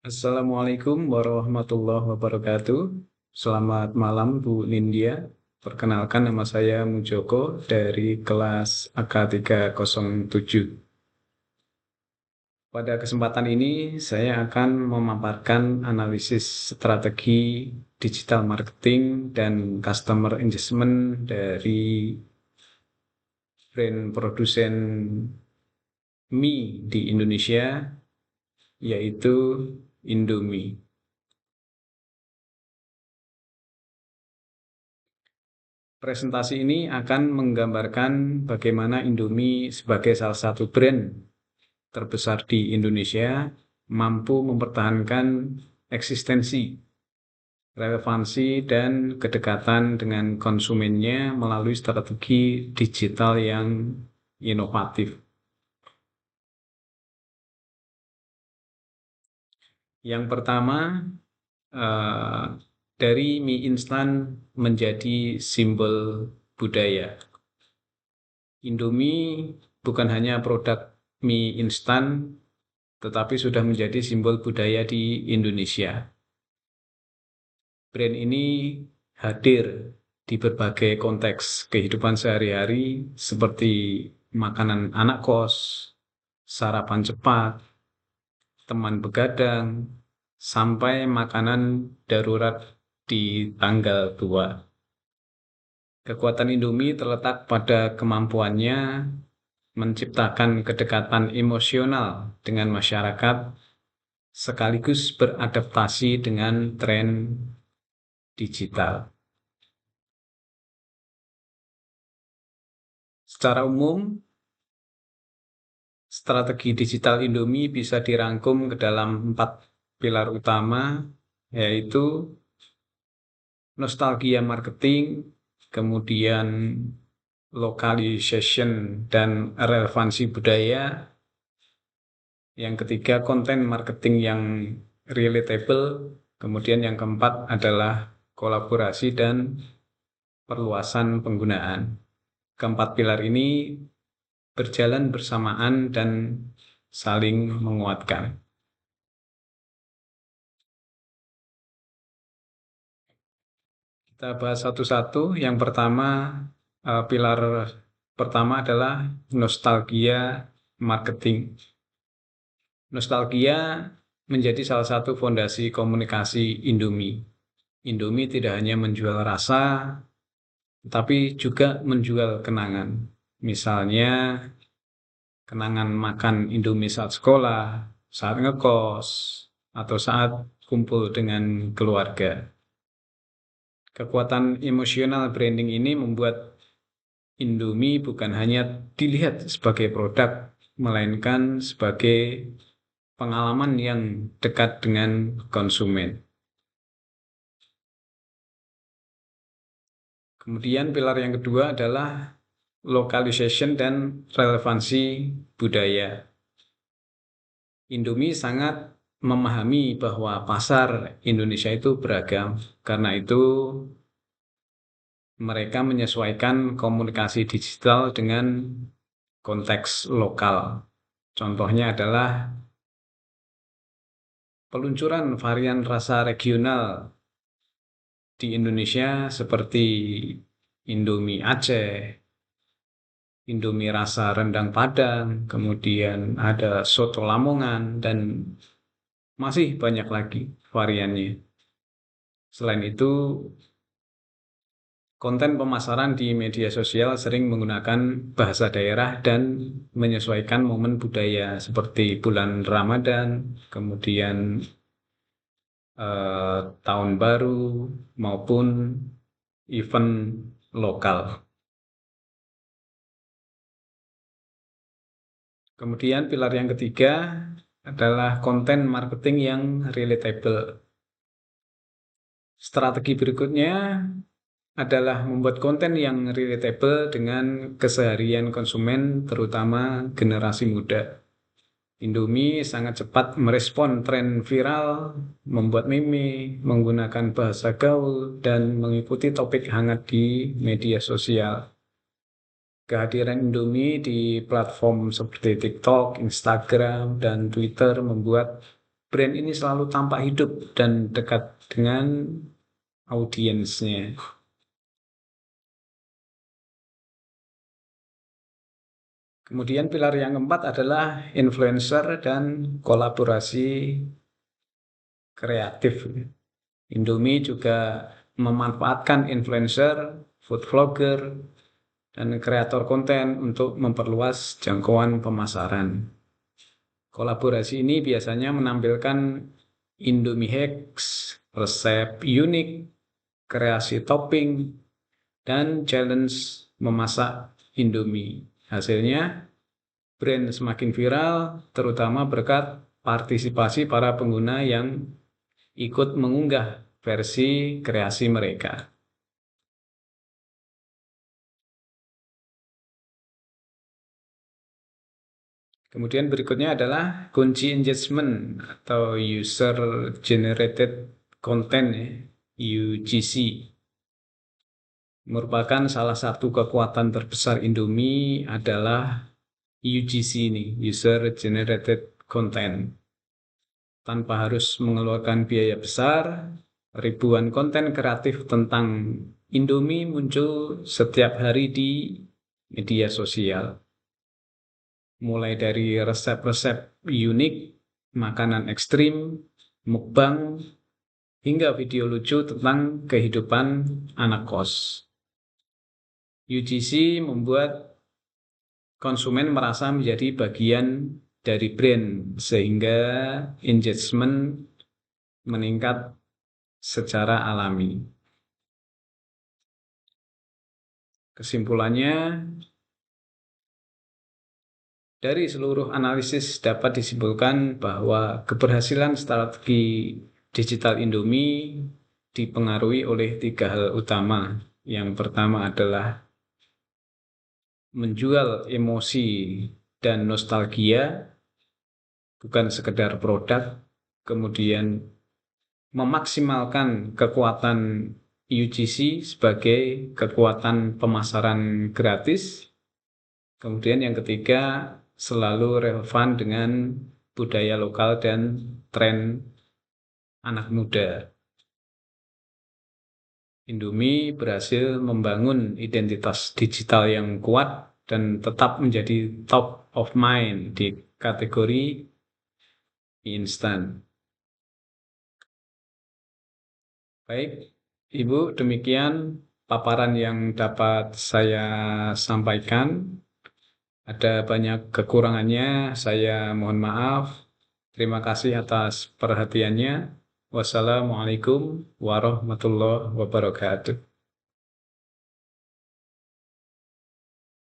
Assalamualaikum warahmatullahi wabarakatuh. Selamat malam Bu Nindya. Perkenalkan nama saya Mujoko dari kelas AK307. Pada kesempatan ini saya akan memaparkan analisis strategi digital marketing dan customer engagement dari brand produsen mie di Indonesia, yaitu Indomie. Presentasi ini akan menggambarkan bagaimana Indomie sebagai salah satu brand terbesar di Indonesia mampu mempertahankan eksistensi, relevansi, dan kedekatan dengan konsumennya melalui strategi digital yang inovatif. Yang pertama, eh, dari mie instan menjadi simbol budaya. Indomie bukan hanya produk mie instan, tetapi sudah menjadi simbol budaya di Indonesia. Brand ini hadir di berbagai konteks kehidupan sehari-hari seperti makanan anak kos, sarapan cepat, teman begadang, sampai makanan darurat di tanggal tua. Kekuatan Indomie terletak pada kemampuannya menciptakan kedekatan emosional dengan masyarakat sekaligus beradaptasi dengan tren digital. Secara umum, strategi digital Indomie bisa dirangkum ke dalam 4 pilar utama, yaitu nostalgia marketing, kemudian localization dan relevansi budaya, yang ketiga konten marketing yang relatable, kemudian yang keempat adalah kolaborasi dan perluasan penggunaan. Keempat pilar ini berjalan bersamaan dan saling menguatkan. Kita bahas satu-satu. Yang pertama, pilar pertama adalah nostalgia marketing. Nostalgia menjadi salah satu fondasi komunikasi Indomie. Indomie tidak hanya menjual rasa, tetapi juga menjual kenangan. Misalnya, kenangan makan Indomie saat sekolah, saat ngekos, atau saat kumpul dengan keluarga. Kekuatan emosional branding ini membuat Indomie bukan hanya dilihat sebagai produk, melainkan sebagai pengalaman yang dekat dengan konsumen. Kemudian pilar yang kedua adalah localization dan relevansi budaya. Indomie sangat memahami bahwa pasar Indonesia itu beragam. Karena itu, mereka menyesuaikan komunikasi digital dengan konteks lokal. Contohnya adalah peluncuran varian rasa regional di Indonesia seperti Indomie Aceh, Indomie rasa rendang Padang, kemudian ada soto Lamongan, dan masih banyak lagi variannya. Selain itu, konten pemasaran di media sosial sering menggunakan bahasa daerah dan menyesuaikan momen budaya seperti bulan Ramadan, kemudian tahun baru, maupun event lokal. Kemudian pilar yang ketiga adalah konten marketing yang relatable. Strategi berikutnya adalah membuat konten yang relatable dengan keseharian konsumen, terutama generasi muda. Indomie sangat cepat merespon tren viral, membuat meme, menggunakan bahasa gaul, dan mengikuti topik hangat di media sosial. Kehadiran Indomie di platform seperti TikTok, Instagram, dan Twitter membuat brand ini selalu tampak hidup dan dekat dengan audiensnya. Kemudian pilar yang keempat adalah influencer dan kolaborasi kreatif. Indomie juga memanfaatkan influencer, food vlogger, dan kreator konten untuk memperluas jangkauan pemasaran. Kolaborasi ini biasanya menampilkan Indomie hacks, resep unik, kreasi topping, dan challenge memasak Indomie. Hasilnya, brand semakin viral, terutama berkat partisipasi para pengguna yang ikut mengunggah versi kreasi mereka. Kemudian berikutnya adalah kunci engagement atau user generated content, UGC. Merupakan salah satu kekuatan terbesar Indomie adalah UGC ini, user generated content. Tanpa harus mengeluarkan biaya besar, ribuan konten kreatif tentang Indomie muncul setiap hari di media sosial. Mulai dari resep-resep unik, makanan ekstrim, mukbang, hingga video lucu tentang kehidupan anak kos. UGC membuat konsumen merasa menjadi bagian dari brand, sehingga engagement meningkat secara alami. Kesimpulannya, dari seluruh analisis dapat disimpulkan bahwa keberhasilan strategi digital Indomie dipengaruhi oleh 3 hal utama. Yang pertama adalah menjual emosi dan nostalgia, bukan sekedar produk. Kemudian memaksimalkan kekuatan UGC sebagai kekuatan pemasaran gratis. Kemudian yang ketiga, selalu relevan dengan budaya lokal dan tren anak muda. Indomie berhasil membangun identitas digital yang kuat dan tetap menjadi top of mind di kategori instan. Baik, Ibu, demikian paparan yang dapat saya sampaikan. Ada banyak kekurangannya, saya mohon maaf. Terima kasih atas perhatiannya. Wassalamualaikum warahmatullahi wabarakatuh.